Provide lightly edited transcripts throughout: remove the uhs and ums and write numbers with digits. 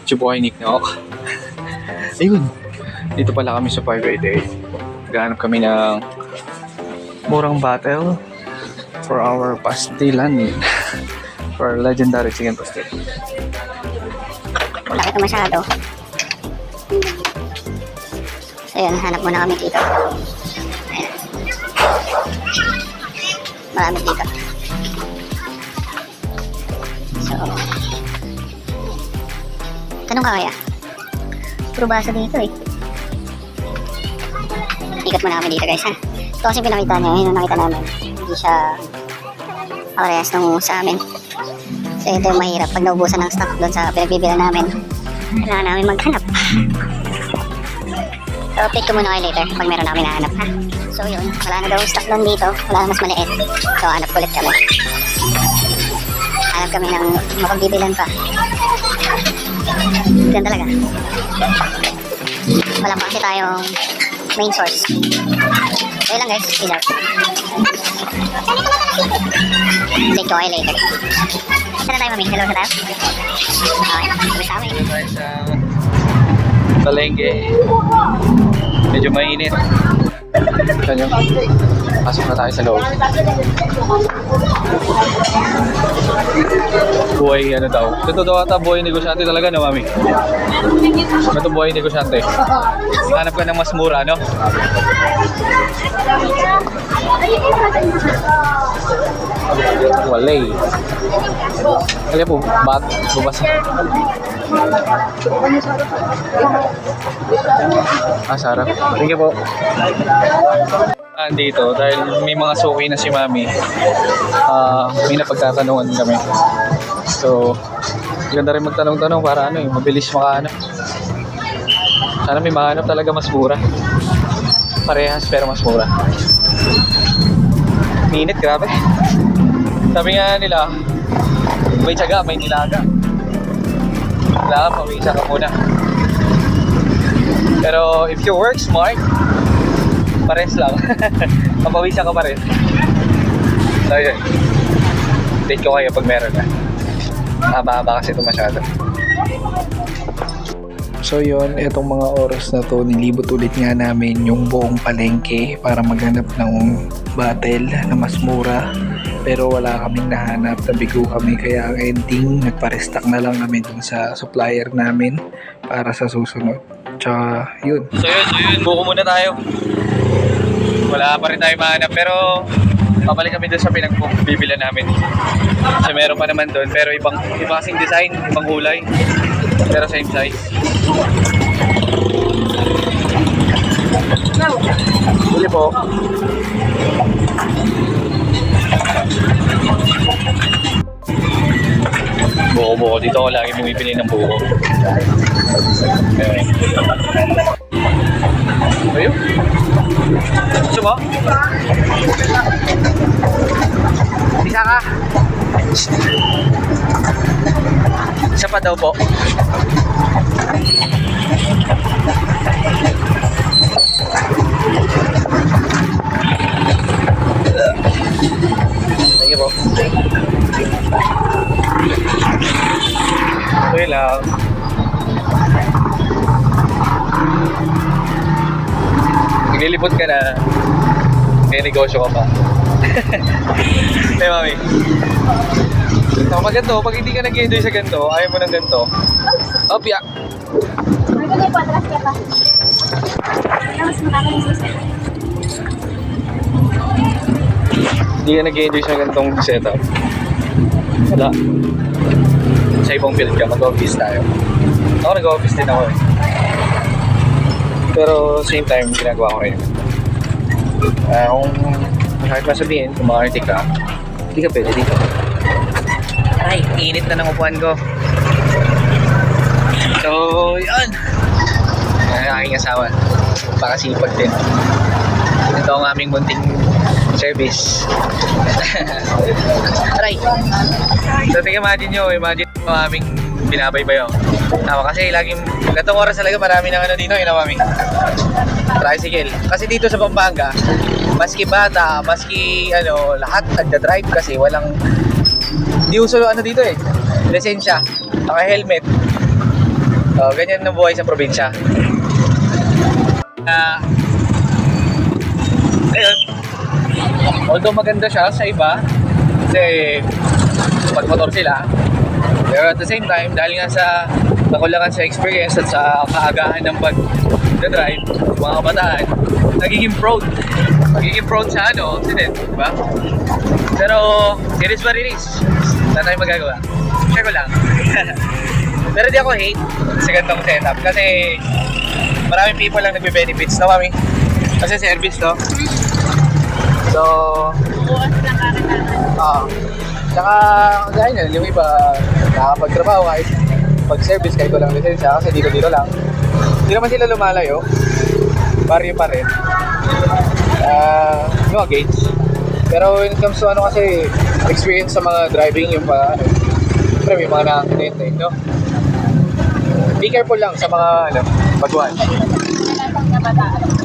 Chubuhay Nick na ako. Ayun. Dito pala kami sa 588. Gahanap kami ng murang battle for our pastilan. For legendary chicken pastil. Wala kita masyado. So yun, hanap muna kami dito. Ayan. Marami dito. So, tanong ka kaya? Puro basa dito eh. Ikot muna kami dito guys ha. Ito kasi pinakita niya, yun ang nakita namin. Hindi siya parehas nung sa amin. So ito yung mahirap pag naubusan ng stock doon sa pinagbibilan namin. Kailangan namin maghanap. So update ko muna kayo later pag meron namin nahanap ha. So yun, wala na daw stock doon dito. Wala na mas maliit. So hanap ulit kami. Hanap kami ng mapagbibilan pa. Yan talaga. Wala pa kasi tayong main source. So yun lang guys, peace out. Update ko kayo later. Saan na tayo mami? Hello sa tayo? Okay, sabi sa amin. Dito tayo sa palengke. Medyo mainit. Saan yun? Pasok na tayo sa loob. Buhay ano daw. Ito daw ata buhay negosyante talaga no mami? Ito buhay negosyante. Hanap ka ng mas mura no? Walay. Kaya po, bubasa. Sarap. Thank you po. Andito dahil may mga suki na si mami. May napagtatanungan kami. So, ganda rin magtanong-tanong para ano mabilis makahanap. Sana may mahanap talaga mas mura. Parehas pero mas mura. Minute, grabe. Sabi nga nila, may tiyaga, may nilaga. Kailangan pawisa ka muna. Pero if you work smart, pares lang. Papawisa ka pa rin. So yun. Date ko kayo pag meron na. Haba-haba kasi ito masyado. So yun, itong mga oras na to, nilibot ulit nga namin yung buong palengke para maghanap ng battle na mas mura. Pero wala kaming nahanap, nabigo kami, kaya ang ending, nagpa-restock na lang kami dun sa supplier namin para sa susunod. Tsaka yun. So yun, buko muna tayo. Wala pa rin tayo mahanap, pero babalik kami dun sa pinagbibilan namin. So meron pa naman dun, pero iba kasing design, ibang kulay. Pero same size. Huli po. Buko-buko. Dito ako lagi bumibili ng buko. Okay. Ayun. Gusto mo? Isa ka. Isa pa daw po. Thank you po. Okay lang. Naglilipot ka na. May negosyo ka pa. Hey mami. So, pag ganito, pag hindi ka nag-enjoy sa ganito, ayaw mo ng ganito. Opya. Hindi ka nag-enjoy sa ganitong setup. Wala. Sa ibang field ka, mag-office tayo. Ako nag-office din ako eh. Pero same time, ginagawa ko rin. Kung kahit masabihin, kung makakarte ka, hindi ka pwede dito. Ay, init na ng upuan ko. So, yun. Aking asawa. Pakasipag din. Ito ang aming munting service. Aray. So, imagine nyo ang aming binabaybayo. Kasi laging, gatong oras talaga marami ng ano dito, mami. Tricycle. Kasi dito sa Pampanga, maski bata, maski lahat nagda-drive kasi walang, di uso dito eh. Lisensya, naka-helmet. Ganyan na buhay sa probinsya. Ayun. Although maganda siya sa iba, kasi magmotor sila. Pero at the same time, dahil nga sa nakulangan sa experience at sa kaagahan ng pag-drive, mga kabataan, nagiging prone. Nagiging prone sa accident, diba? Pero, it is what it is. Wala tayong magagawa. Share ko lang. Pero di ako hate sa ganitong setup kasi maraming people lang nagbe-benefits, no, mami? Kasi service, no? So, tsaka, gaya nyo, yung iba nakakapagtrabaho kahit pag-service kahit walang lisensya kasi dito lang. Hindi naman sila lumalayo. Barrio pa rin. No gauge. Pero when it comes to kasi experience sa mga driving, yung siyempre may mga nakakakidente, no? Be careful lang sa mga baguhan.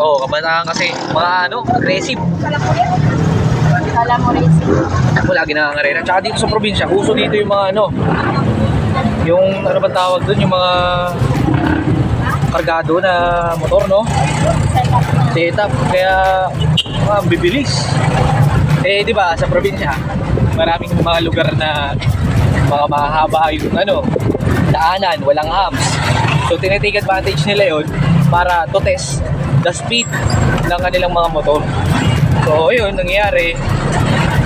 Oo, kabataan kasi mga aggressive. Kala mo racing. Ako lagi nangangarera. Tsaka dito sa probinsya, uso dito yung mga yung ba tawag doon, yung mga kargado na motor, no? Setup. Kaya bibilis. Di ba, sa probinsya, maraming mga lugar na mga mahaba yung daanan, walang humps. So tinitake advantage nila yon para to test the speed ng kanilang mga motor. So yun, nangyayari,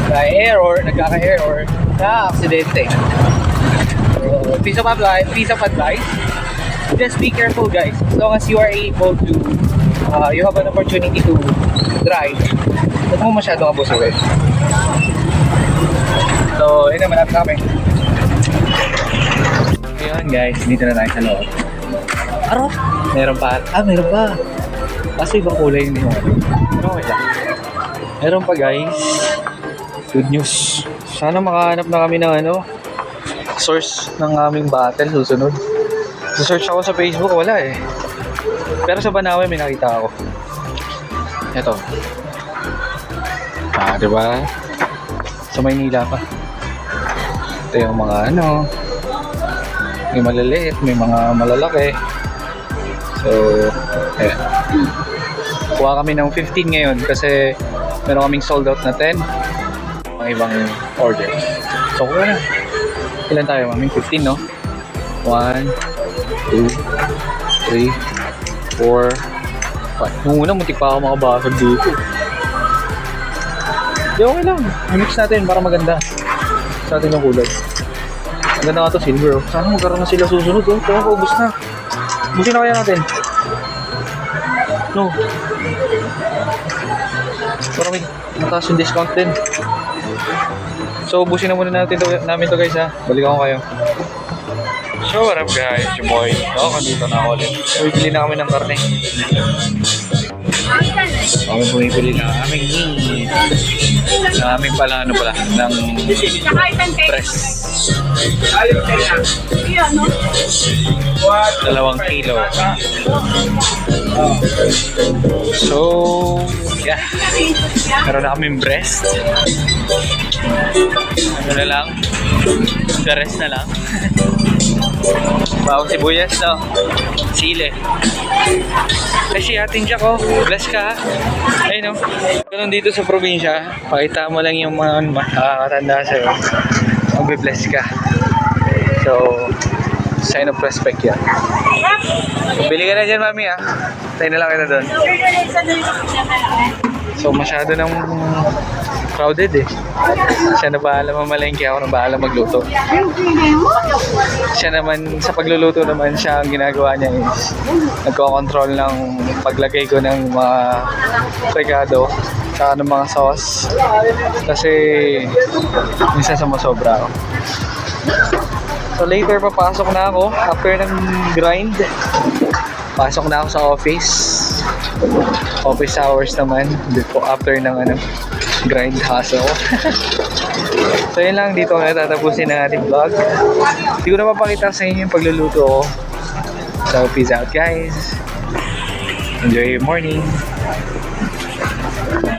nagkaka-error, na-aksidente. So, piece of advice, just be careful guys. As long as you are able to, you have an opportunity to drive, huwag mo masyadong abusuin. So, yun naman, natin kami. Yun guys, dito na tayo sa loob. Aro? Meron pa. Meron pa. Kasi ibang kulay yun. Pero okay lang. Meron pa guys. Good news. Sana makahanap na kami ng source ng aming battle susunod. Search ako sa Facebook, wala eh. Pero sa Banawe may nakita ako. Ito. Diba? Sa Maynila pa. Ito yung mga may maliliit, may mga malalaki. So, ayan. Kuha kami ng 15 ngayon kasi meron kaming sold out na 10. Mga ibang orders. So, kuha na. Ilan tayo, mami? 15, no? 1, 2, 3, 4, 5. Nung una, muntik pa ako makabasag dito. Di, okay lang. I-mix natin para maganda sa atin yung kulay. Ang ganda nga ito, silver. Sana magkaroon na sila susunod. Kaya paubos na. Busin na kaya natin. No. Para may mataas yung discount din. So, busin na muna namin to guys ha. Balikan ko kayo. So, what up guys? Yung boy. Kandito na ako ulit. So, bibili na kami ng karne. Kami bumibili na aming pala, ng press. 2 kilo. So, yeah. Meron na kaming breast. Na lang. The rest na lang. Bawang sibuyas, no? Sile. Kasi ating Jack, bless ka. Ayun, no? Ganun dito sa probinsya, pakita mo lang yung mga makakatanda sa'yo. Magbe-bless ka. So, sign of respect yan. So, bili ka na dyan, mami, tayo na lang kita doon. So, masyado nang crowded eh. Siya na bahala mamalengke, ako na bahala magluto. Siya naman, sa pagluluto naman, siya ang ginagawa niya is nagko-control ng paglagay ko ng mga regado saka ng mga sauce. Kasi minsan sumasobra ako. So later papasok na ako after ng grind. Pasok na ako sa office. Office hours naman after ng grind hustle. So yun lang, dito na tatapusin ang ating vlog. Hindi ko na mapakita sa inyo yung pagluluto ko. So peace out guys. Enjoy your morning.